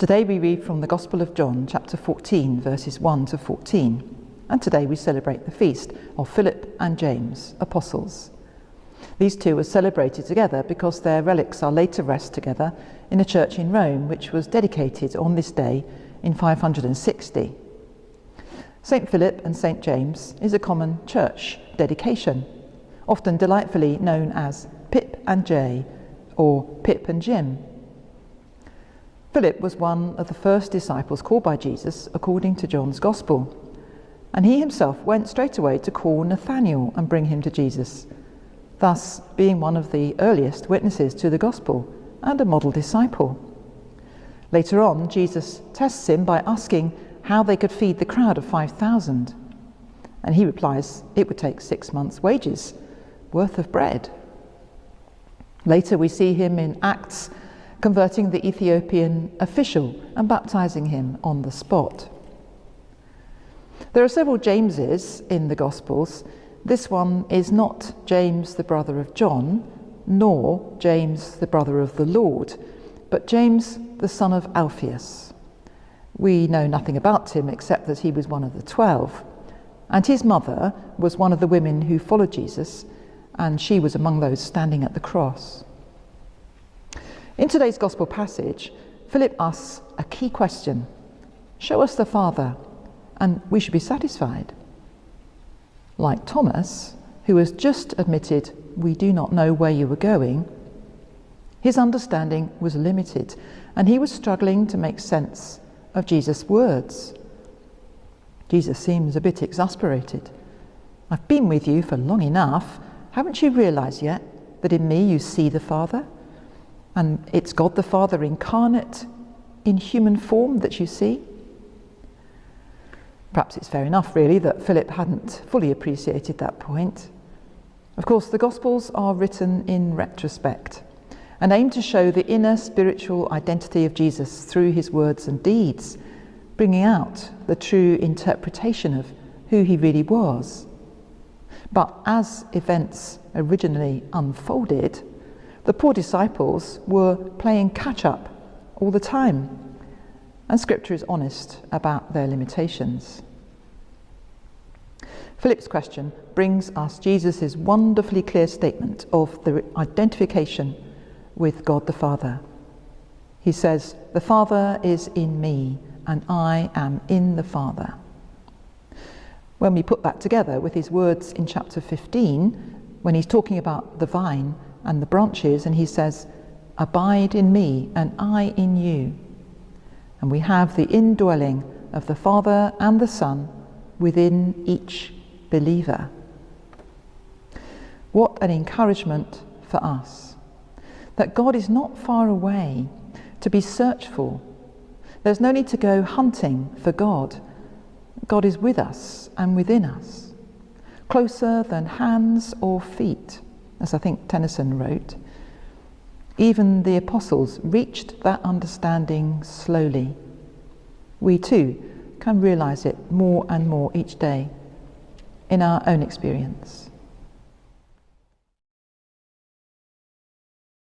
Today we read from the Gospel of John, chapter 14, verses 1 to 14. And today we celebrate the feast of Philip and James, apostles. These two are celebrated together because their relics are laid to rest together in a church in Rome, which was dedicated on this day in 560. St. Philip and St. James is a common church dedication, often delightfully known as Pip and Jay or Pip and Jim. Philip was one of the first disciples called by Jesus according to John's Gospel, and he himself went straight away to call Nathanael and bring him to Jesus, thus being one of the earliest witnesses to the Gospel and a model disciple. Later on, Jesus tests him by asking how they could feed the crowd of 5,000, and he replies it would take 6 months' wages worth of bread. Later we see him in Acts converting the Ethiopian official and baptizing him on the spot. There are several Jameses in the Gospels. This one is not James the brother of John, nor James the brother of the Lord, but James the son of Alphaeus. We know nothing about him except that he was one of the 12, and his mother was one of the women who followed Jesus, and she was among those standing at the cross. In today's Gospel passage, Philip asks a key question: show us the Father, and we should be satisfied. Like Thomas, who has just admitted, "We do not know where you were going," his understanding was limited, and he was struggling to make sense of Jesus' words. Jesus seems a bit exasperated. "I've been with you for long enough. Haven't you realized yet that in me you see the Father? And it's God the Father incarnate in human form that you see?" Perhaps it's fair enough, really, that Philip hadn't fully appreciated that point. Of course, the Gospels are written in retrospect and aim to show the inner spiritual identity of Jesus through his words and deeds, bringing out the true interpretation of who he really was. But as events originally unfolded, the poor disciples were playing catch-up all the time, and Scripture is honest about their limitations. Philip's question brings us Jesus' wonderfully clear statement of the identification with God the Father. He says, "The Father is in me, and I am in the Father." When we put that together with his words in chapter 15, when he's talking about the vine and the branches, and he says, "Abide in me, and I in you," and we have the indwelling of the Father and the Son within each believer. What an encouragement for us, that God is not far away to be searched for. There's no need to go hunting for God. God is with us and within us, closer than hands or feet, as I think Tennyson wrote. Even the apostles reached that understanding slowly. We too can realize it more and more each day in our own experience.